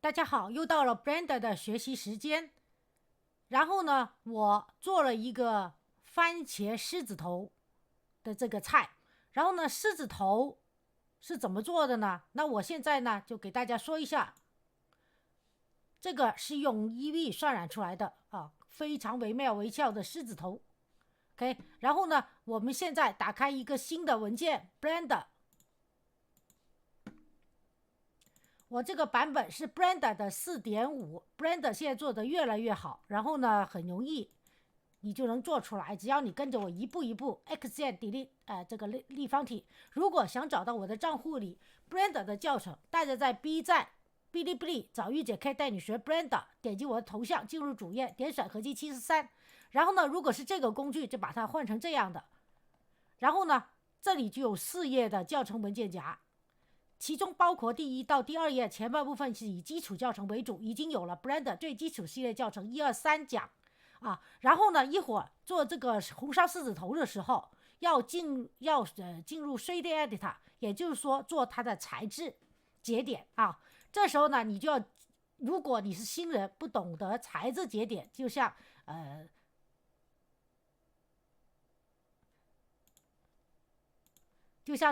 大家好，又到了 Blender 的学习时间。然后呢，我做了一个番茄狮子头的这个菜。然后呢，狮子头是怎么做的呢？那我现在呢就给大家说一下。这个是用EV 渲染出来的啊，非常惟妙惟肖的狮子头。OK， 然后呢，我们现在打开一个新的文件 Blender。我这个版本是 Blender 的 4.5，Blender 现在做的越来越好，然后呢很容易你就能做出来，只要你跟着我一步一步 X 键 delete 这个立方体。如果想找到我的账户里 Blender 的教程，大家在 B 站、哔哩哔哩找玉姐 K 带你学 Blender， 点击我的头像进入主页，点选合金73。然后呢，如果是这个工具就把它换成这样的。然后呢，这里就有4页的教程文件夹。其中包括第1到第2页，前半部分是以基础教程为主，已经有了 Blender 最基础系列教程1、2、3讲啊。然后呢，一会儿做这个红烧狮子头的时候，要进入 3D Editor， 也就是说做它的材质节点啊。这时候呢，你就要，如果你是新人不懂得材质节点，就像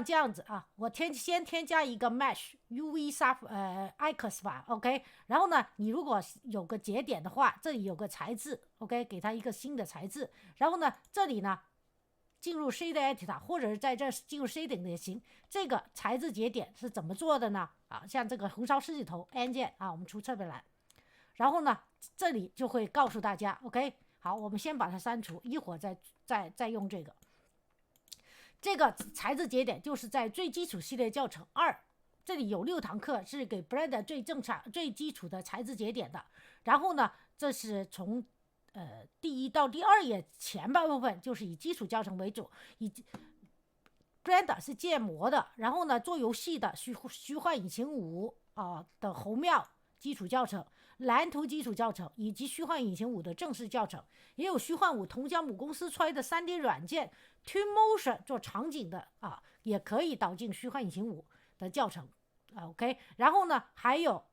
这样子啊，我先添加一个 mesh UV icons 法 ，OK。然后呢，你如果有个节点的话，这里有个材质 ，OK， 给它一个新的材质。然后呢，这里呢进入 Shade Editor， 或者是在这进入 Shading 也行。这个材质节点是怎么做的呢？啊，像这个红烧狮子头 N 键啊，我们出侧面来。然后呢，这里就会告诉大家 ，OK。好，我们先把它删除，一会儿再用这个。这个材质节点就是在最基础系列教程2，这里有6堂课是给 Blender 最基础的材质节点的。然后呢，这是从第1到第2页前半部分就是以基础教程为主，Blender 是建模的，然后呢做游戏的虚幻引擎5的侯庙基础教程、蓝图基础教程以及虚幻引擎5的正式教程，也有虚幻5同江母公司出来的 3D 软件 Twinmotion 做场景的也可以导进虚幻引擎5的教程OK。然后呢还有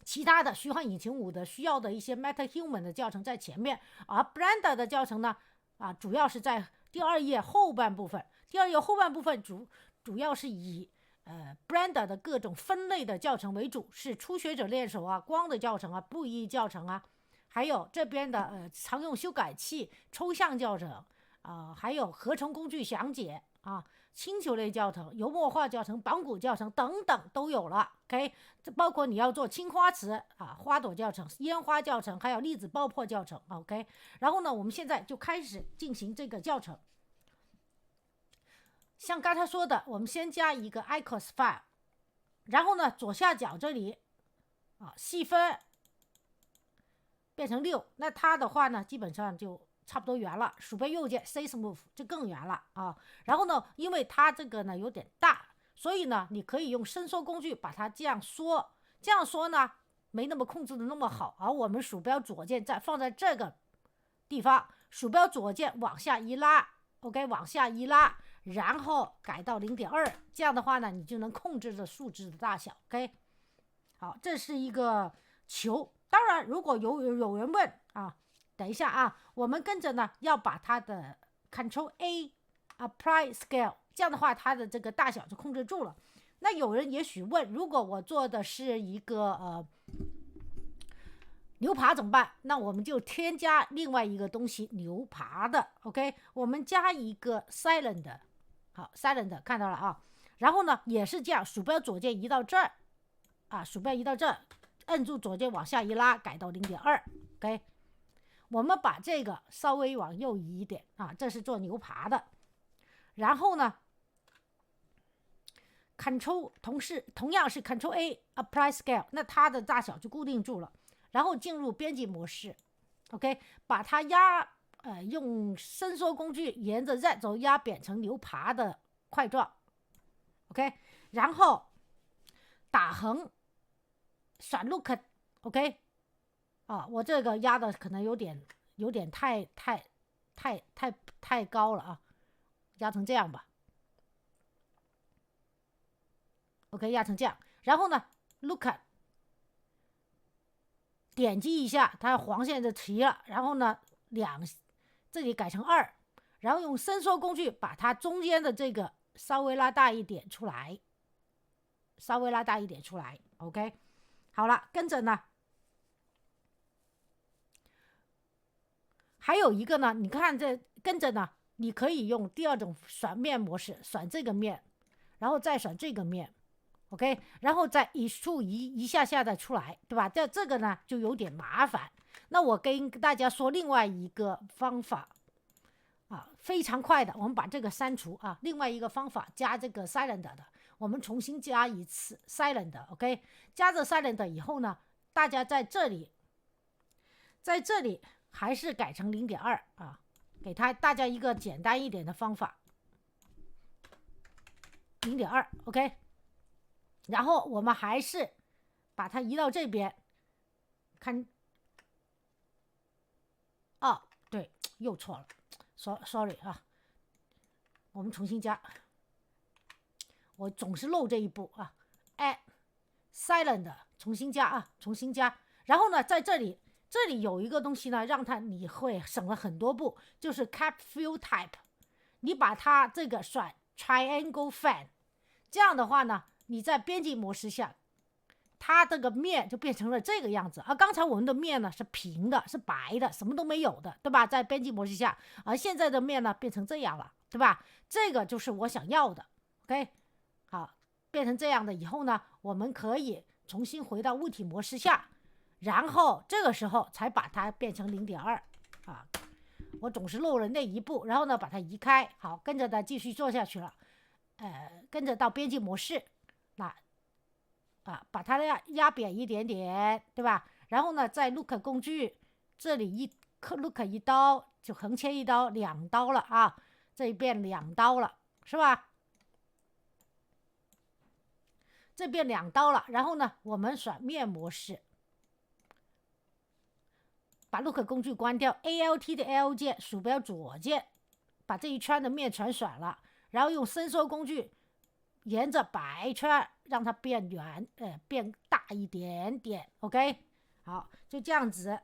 其他的虚幻引擎5的需要的一些 MetaHuman 的教程在前面，而 Blender 的教程呢主要是在第2页后半部分。第2页后半部分主要是以Blender 的各种分类的教程为主，是初学者练手光的教程布艺教程还有这边的常用修改器抽象教程还有合成工具详解星球类教程、油墨画教程、绑骨教程等等都有了 OK。 这包括你要做青花瓷花朵教程、烟花教程，还有粒子爆破教程 OK。 然后呢，我们现在就开始进行这个教程。像刚才说的，我们先加一个 icons file， 然后呢左下角这里细分变成6，那它的话呢基本上就差不多圆了。鼠标右键 Say Smooth 就更圆了然后呢，因为它这个呢有点大，所以呢你可以用伸缩工具把它这样缩。这样缩呢没那么控制的那么好，而我们鼠标左键再放在这个地方，鼠标左键往下一拉 OK， 往下一拉，然后改到 0.2， 这样的话呢你就能控制着数字的大小 OK。 好，这是一个球。当然如果有人问等一下我们跟着呢要把它的 Ctrl A Apply Scale， 这样的话它的这个大小就控制住了。那有人也许问，如果我做的是一个牛扒怎么办？那我们就添加另外一个东西，牛扒的 OK。 我们加一个 Silent， 好 Silent 看到了然后呢也是这样，鼠标左键移到这儿鼠标移到这儿，摁住左键往下一拉，改到 0.2 OK。 我们把这个稍微往右移一点这是做牛扒的。然后呢同样是 Ctrl A Apply Scale， 那它的大小就固定住了。然后进入编辑模式 OK， 把它用伸缩工具沿着 Z 轴压扁成牛扒的块状 OK。 然后打横选 Look OK。 我这个压的可能有点太高了压成这样吧 OK， 压成这样。然后呢 Look at 点击一下，它黄线就提了，然后呢这里改成2，然后用伸缩工具把它中间的这个稍微拉大一点出来，稍微拉大一点出来 ，OK， 好了，跟着呢，还有一个呢，你看这跟着呢，你可以用第二种选面模式，选这个面，然后再选这个面 ，OK， 然后再一下下的出来，对吧？这个呢就有点麻烦。那我跟大家说另外一个方法啊，非常快的，我们把这个删除啊。另外一个方法加这个 silent 的，我们重新加一次 silent，OK， 加这 silent 以后呢，大家在这里还是改成 0.2 啊，给大家一个简单一点的方法 0.2 OK， 然后我们还是把它移到这边看，哦对，又错了，sorry 啊，我们重新加，我总是漏这一步啊， add silent 重新加啊，重新加，然后呢在这里有一个东西呢，你会省了很多步，就是 cap fill type， 你把它这个选 triangle fan， 这样的话呢，你在编辑模式下，它这个面就变成了这个样子。而刚才我们的面呢是平的，是白的，什么都没有的，对吧？在编辑模式下，而现在的面呢变成这样了，对吧？这个就是我想要的 ，OK， 好，变成这样的以后呢，我们可以重新回到物体模式下。然后这个时候才把它变成 0.2 啊，我总是漏了那一步，然后呢把它移开，好，跟着呢继续做下去了，跟着到编辑模式，那把它压扁一点点，对吧？然后呢在 look 工具这里look 一刀就横切一刀，2刀了啊，这边2刀了，是吧？这边2刀了，然后呢我们选面模式。把 Look 工具关掉 ，Alt 的 L 键，鼠标左键，把这一圈的面全选了，然后用伸缩工具沿着白圈让它变圆，变大一点点 ，OK， 好，就这样子。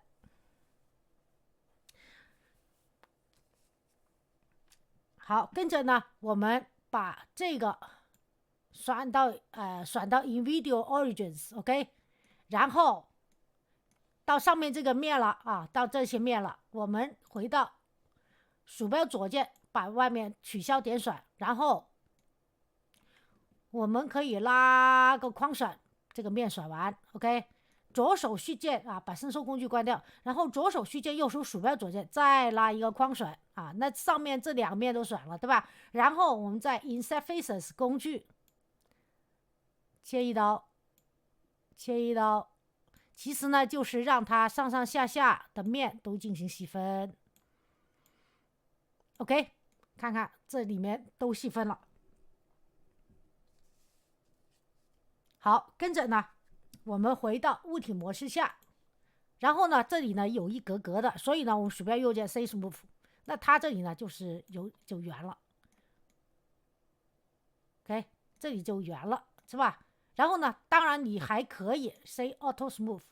好，跟着呢，我们把这个选到InVideo Origins，OK， 然后到上面这个面了啊，到这些面了，我们回到鼠标左键，把外面取消点选，然后我们可以拉个框选，这个面选完 ，OK， 左手虚键啊，把伸缩工具关掉，然后左手虚键，右手鼠标左键，再拉一个框选啊，那上面这2面都选了，对吧？然后我们在 Insert Faces 工具切一刀，切一刀。其实呢，就是让它上上下下的面都进行细分 ，OK， 看看这里面都细分了。好，跟着呢，我们回到物体模式下，然后呢，这里呢有一格格的，所以呢，我们鼠标右键 C Smooth， 那它这里呢就圆了 ，OK， 这里就圆了，是吧？然后呢，当然你还可以 C Auto Smooth。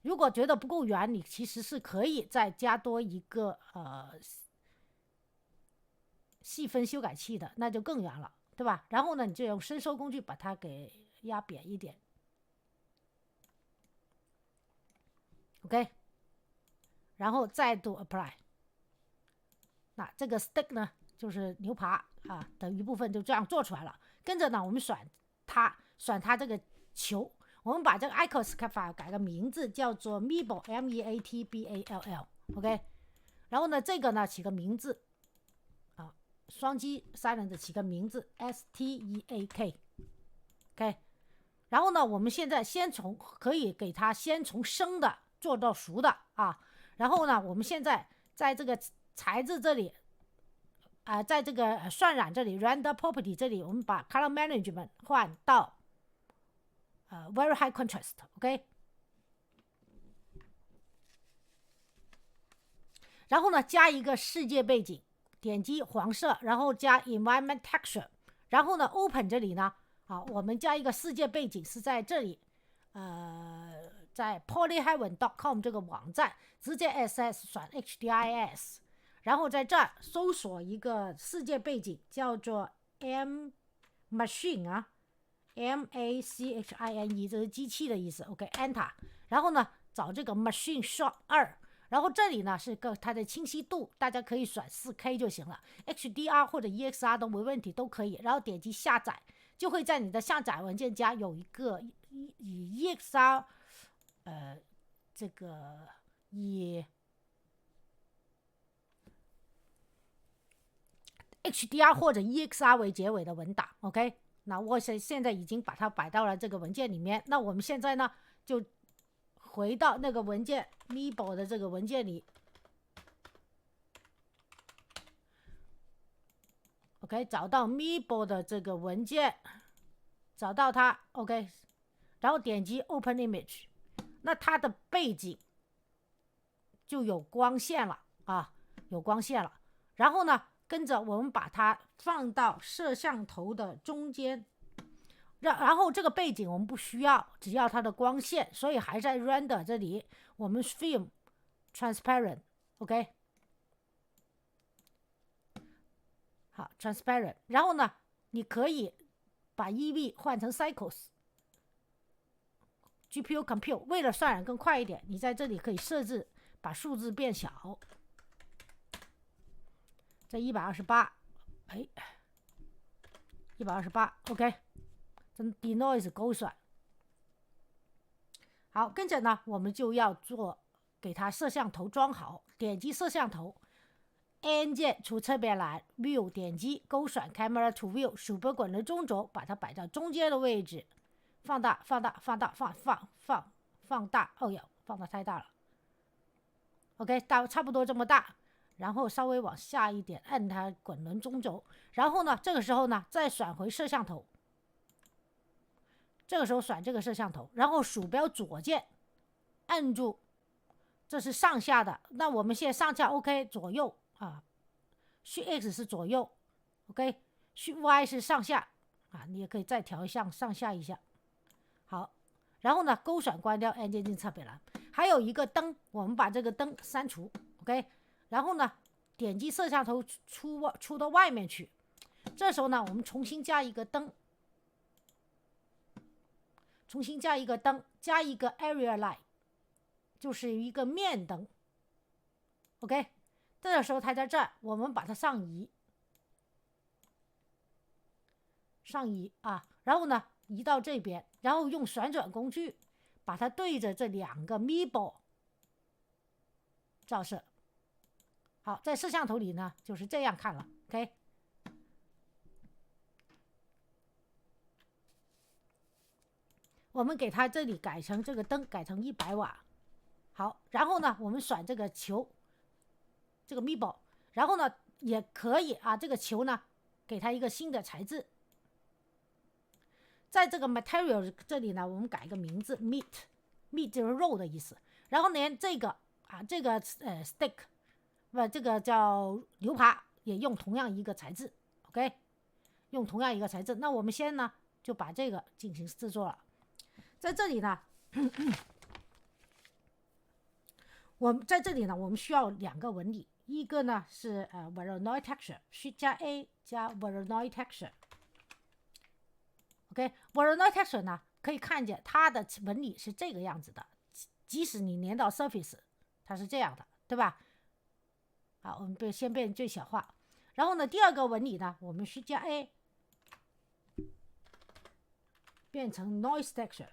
如果觉得不够圆，你其实是可以再加多一个细分修改器的，那就更圆了，对吧？然后呢，你就用伸缩工具把它给压扁一点 ，OK， 然后再度 Apply。那这个 Stick 呢，就是牛扒啊的一部分就这样做出来了。跟着呢，我们选它这个球。我们把这个 Icos 改个名字，叫做 Meatball MEATBALL，OK， 然后呢，这个呢起个名字啊，双击 Silent 起个名字 STEAK，OK， 然后呢，我们现在可以给它先从生的做到熟的啊，然后呢，我们现在在这个材质这里在这个渲染这里 Render Property 这里，我们把 Color Management 换到very high contrast，OK， 然后呢，加一个世界背景，点击黄色，然后加 Environment Texture， 然后呢 ，Open 这里呢，我们加一个世界背景是在这里，在 polyheaven.com 这个网站直接 SS 选 HDIS， 然后在这儿搜索一个世界背景叫做 machine 啊 MACHINE， 这是机器的意思。 OK Enter， 然后呢找这个 machine shop 2，然后这里呢是个它的清晰度，大家可以选 4K 就行了， HDR 或者 EXR 都没问题，都可以。然后点击下载，就会在你的下载文件夹有一个以 EXR 这个以 HDR 或者 EXR 为结尾的文档。 OK， 那我现在已经把它摆到了这个文件里面。那我们现在呢就回到那个文件 Meeple 的这个文件里。 OK， 找到 Meeple 的这个文件，找到它 OK， 然后点击 Open Image， 那它的背景就有光线了啊，有光线了。然后呢跟着我们把它放到摄像头的中间，然后这个背景我们不需要，只要它的光线，所以还在 Render 这里我们 Film Transparent OK， 好 Transparent， 然后呢你可以把 EV 换成 Cycles GPU Compute， 为了渲染更快一点，你在这里可以设置把数字变小，在128，哎，128 OK， 这 denoise 勾选。好，跟着呢我们就要给它摄像头装好，点击摄像头 N 键出侧边栏 View， 点击勾选 Camera to View， 鼠标滚轮中轴把它摆到中间的位置，放大放大放大放大，哦哟，放大太大了 OK， 差不多这么大，然后稍微往下一点，按它滚轮中轴，然后呢这个时候呢再选回摄像头，这个时候选这个摄像头，然后鼠标左键按住，这是上下的，那我们现在上下 OK， 左右啊，Shift X 是左右 OK， Shift Y 是上下啊，你也可以再调上下一下。好，然后呢勾选关掉按键进侧边栏，还有一个灯，我们把这个灯删除 OK， 然后呢点击摄像头出到外面去，这时候呢我们重新加一个灯，加一个 Area Light， 就是一个面灯 OK， 这个时候它在这儿，我们把它上移啊，然后呢移到这边，然后用旋转工具把它对着这两个 Meeple 照射。好，在摄像头里呢就是这样看了 OK， 我们给它这里改成这个灯改成100瓦。好，然后呢我们选这个球，这个 Meeple， 然后呢也可以啊，这个球呢给它一个新的材质，在这个 Material 这里呢我们改一个名字 Meat 就是肉的意思，然后连这个Stick 这个叫牛扒也用同样一个材质 OK， 用同样一个材质。那我们先呢就把这个进行制作了。在这里呢我们在这里呢我们需要2个纹理，一个呢是Voronoi Texture， Shift 加 A 加 Voronoi Texture OK， Voronoi Texture 呢可以看见它的纹理是这个样子的，即使你连到 Surface 它是这样的，对吧？好，我们先变最小化，然后呢第二个纹理呢我们Shift加 A 变成 Noise Texture。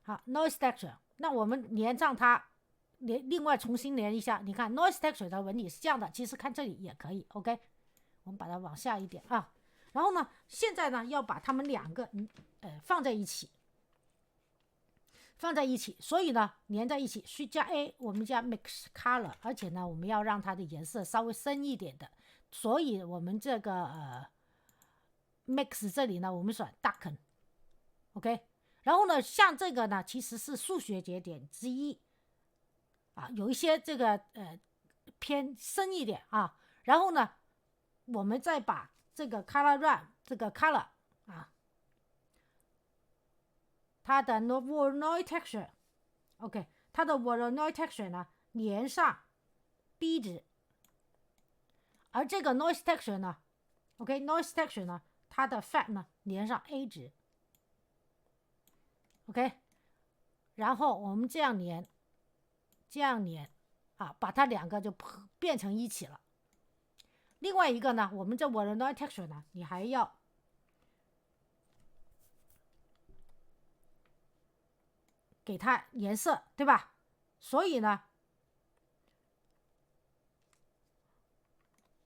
好 ，Noise Texture， 那我们连上它，另外重新连一下，你看 Noise Texture 的纹理是这样的，其实看这里也可以 OK， 我们把它往下一点啊，然后呢现在呢要把它们2个放在一起，所以呢连在一起 Shift 加 A 我们加 Mix Color， 而且呢我们要让它的颜色稍微深一点的，所以我们这个Mix 这里呢我们选 Darken OK， 然后呢像这个呢其实是数学节点之一啊，有一些这个偏深一点啊，然后呢我们再把这个 color run 这个 color 啊，它的 Voronoi texture OK， 它的 Voronoi texture 呢连上 B 值，而这个 noise texture 呢 OK noise texture 呢它的 fat 呢连上 A 值 OK， 然后我们这样连啊，把它两个就变成一起了。另外一个呢，我们这 Voronoi texture 呢，你还要给它颜色，对吧？所以呢，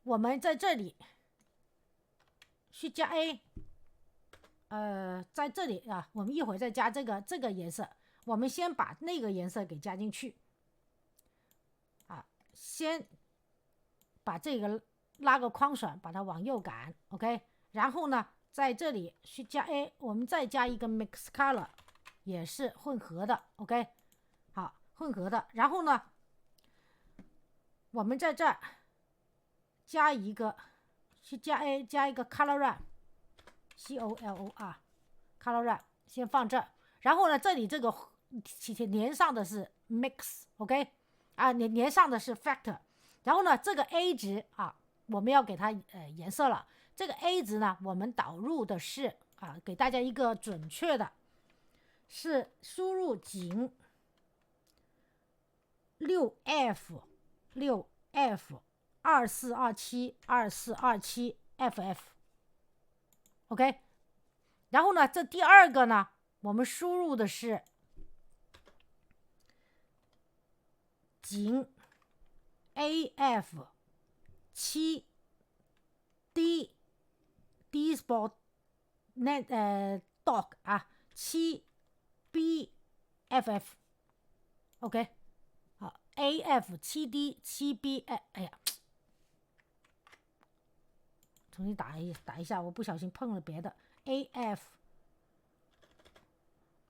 我们在这里去加 A， 在这里啊，我们一会儿再加这个颜色。我们先把那个颜色给加进去啊，先把这个拉个框选，把它往右赶 OK， 然后呢，在这里去加 A， 我们再加一个 mix color， 也是混合的 OK， 好，混合的。然后呢，我们在这儿加一个去加 A， 加一个 color run COLOR color run 先放这儿。然后呢，这里这个连上的是 mix OK 啊，连上的是 factor。然后呢，这个 A 值啊，我们要给它颜色了。这个 A 值呢，我们导入的是啊，给大家一个准确的，是输入井 6F 2427 FF OK。然后呢，这第二个呢，我们输入的是井 AF 7 D sport dog 啊7 BFF OK， 好 AF 7 D 7 B 哎呀，重新打一下，我不小心碰了别的 AF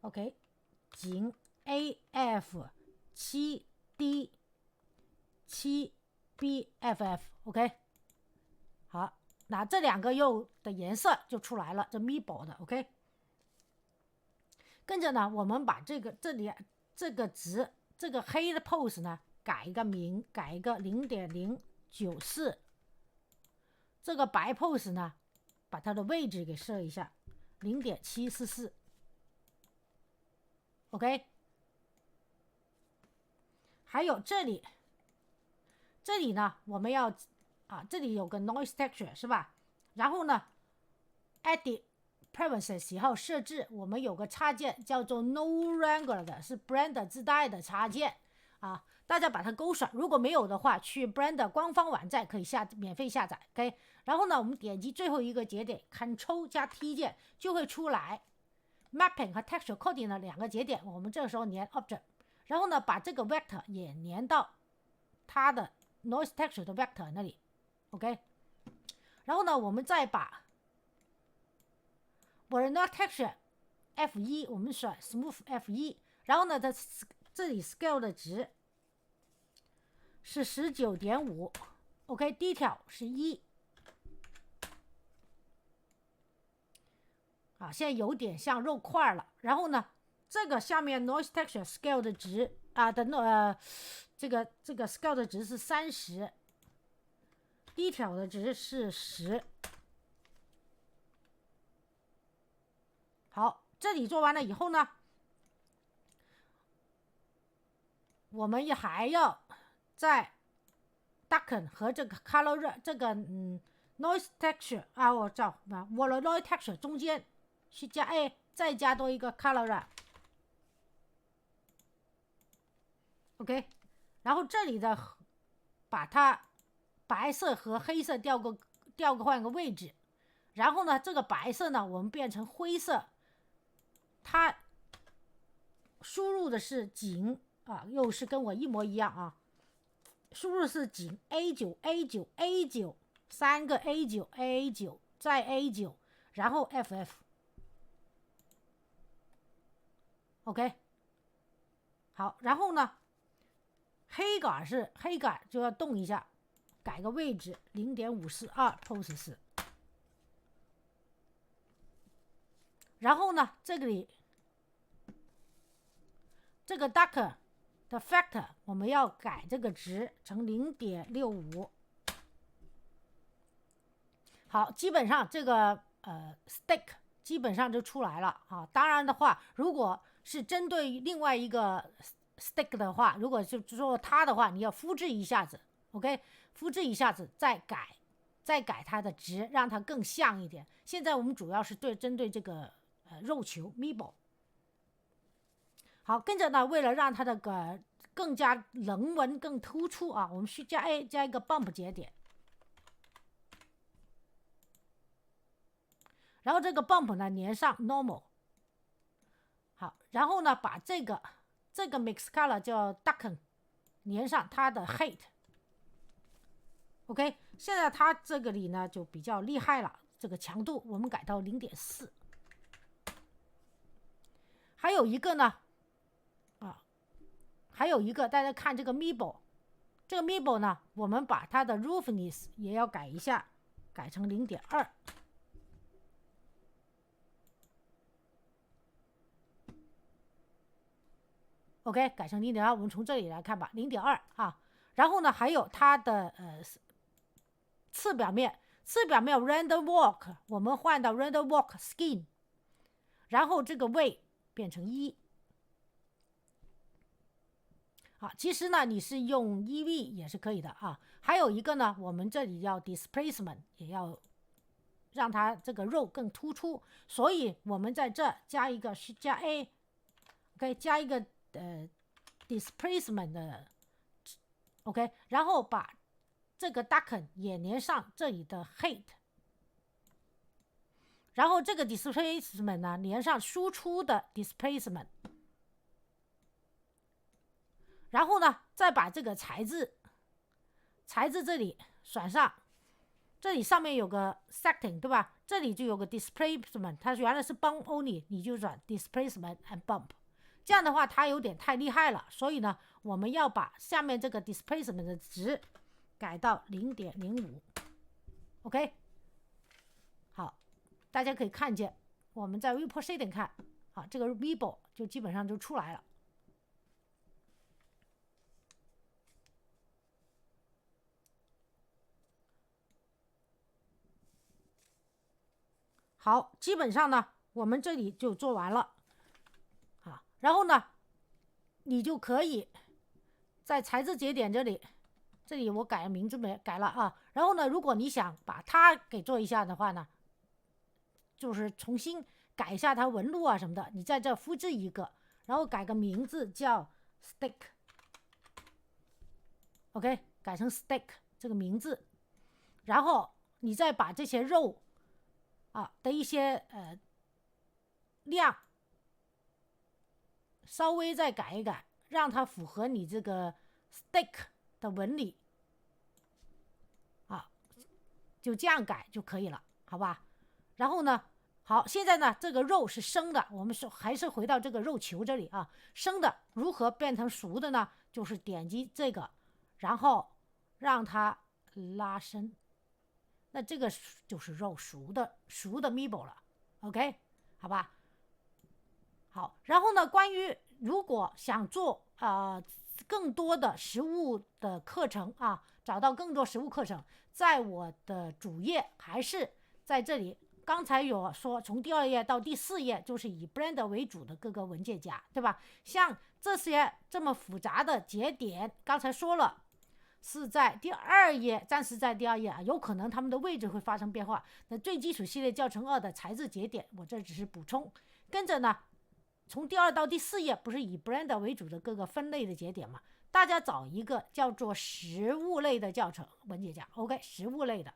OK 井 AF 7 D 7 BFF OK， 好，那这两个又的颜色就出来了，这 Meeple 的 OK。跟着呢，我们把这里这个值，这个黑的 pose 呢改一个名，改一个 0.094， 这个白 pose 呢把它的位置给设一下 0.744 OK。 还有这里呢，我们要啊，这里有个 noise texture 是吧？然后呢 edit preferences 以后设置，我们有个插件叫做 No Wrangler 的，是 Blender 自带的插件啊，大家把它勾选，如果没有的话，去 Blender 官方网站可以免费下载 OK。 然后呢，我们点击最后一个节点 Ctrl 加 T 键，就会出来 Mapping 和 Texture Coding 的两个节点，我们这个时候连 Object， 然后呢把这个 Vector 也连到它的 Noise Texture 的 Vector 那里 OK。 然后呢，我们再把Voronoi Texture F1， 我们选 Smooth F1， 然后呢，这里 Scale 的值是 19.5 OK， Detail 是1啊，现在有点像肉块了。然后呢，这个下面 Noise Texture Scale 的值啊这个 Scale 的值是30， Detail 的值是10。好，这里做完了以后呢，我们也还要在 Darken 和这个 Color 这个Noise Texture 啊，我找Voronoi Texture 中间去加 A， 再加多一个 Color OK。 然后这里的把它白色和黑色换个位置，然后呢，这个白色呢我们变成灰色，它输入的是井啊，又是跟我一模一样啊，输入是井 A9 三个 A9 再 A9， 然后 FF OK。 好，然后呢黑杆就要动一下，改个位置 0.542 pose 4然后呢，这里这个 Docker 的 factor 我们要改这个值成 0.65。好，基本上这个stick 基本上就出来了啊。当然的话，如果是针对另外一个 stick 的话，如果就说它的话，你要复制一下子 ，OK， 复制一下子再改它的值，让它更像一点。现在我们主要是针对这个肉球 meatball。好，跟着呢，为了让它的更加棱纹更突出啊，我们需加一个 bump 节点。然后这个 bump 呢连上 normal。好，然后呢把这个 mix color 叫 darken 连上它的 height。OK， 现在它这个里呢就比较厉害了，这个强度我们改到 0.4。还有一个呢，还有一个大家看这个 meeple， 这个 meeple 呢，我们把它的 roughness 也要改一下，改成 0.2。OK， 改成 0.2， 我们从这里来看吧， 0.2 啊。然后呢，还有它的次表面 render walk 我们换到 render walk skin， 然后这个位变成1。好，其实呢你是用 EV 也是可以的啊。还有一个呢，我们这里要 displacement 也要让它这个肉更突出，所以我们在这加一个是加 A，OK， 加一个displacement 的 OK， 然后把这个 darken 也连上这里的 height， 然后这个 displacement 呢连上输出的 displacement， 然后呢再把这个材质这里选上，这里上面有个 setting 对吧？这里就有个 displacement， 它原来是 bump only， 你就转 displacement and bump。这样的话它有点太厉害了，所以呢我们要把下面这个 displacement 的值改到 0.05。 OK， 好，大家可以看见我们在 report setting 看啊，这个 meeple 就基本上就出来了。好，基本上呢我们这里就做完了啊。然后呢你就可以在材质节点这里我改名字没改了啊。然后呢如果你想把它给做一下的话呢，就是重新改一下它纹路啊什么的，你在这复制一个，然后改个名字叫 stick， OK， 改成 stick 这个名字，然后你再把这些肉的一些量稍微再改一改，让它符合你这个 stick 的纹理啊，就这样改就可以了，好吧？然后呢，好，现在呢这个肉是生的，我们还是回到这个肉球这里啊，生的如何变成熟的呢？就是点击这个，然后让它拉伸，那这个就是肉熟的 meatball 了 ，OK， 好吧？好，然后呢，关于如果想做更多的食物的课程啊，找到更多食物课程，在我的主页还是在这里。刚才有说从第2页到第4页就是以 Blender 为主的各个文件夹，对吧？像这些这么复杂的节点，刚才说了是在第2页，暂时在第2页啊，有可能它们的位置会发生变化。那最基础系列教程2的材质节点，我这只是补充。跟着呢，从第2到第4页不是以 Blender 为主的各个分类的节点吗？大家找一个叫做食物类的教程文件夹 ，OK， 食物类的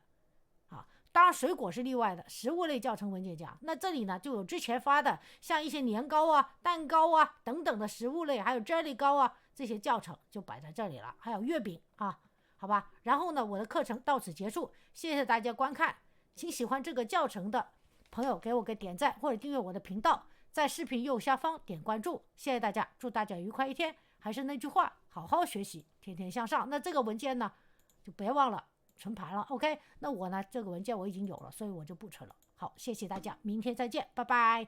啊，当然水果是例外的，食物类教程文件夹。那这里呢就有之前发的像一些年糕啊、蛋糕啊等等的食物类，还有 jelly 糕啊这些教程就摆在这里了，还有月饼啊，好吧。然后呢，我的课程到此结束，谢谢大家观看，请喜欢这个教程的朋友给我个点赞或者订阅我的频道。在视频右下方点关注，谢谢大家，祝大家愉快一天。还是那句话，好好学习，天天向上。那这个文件呢，就别忘了存盘了 ，OK？ 那我呢，这个文件我已经有了，所以我就不存了。好，谢谢大家，明天再见，拜拜。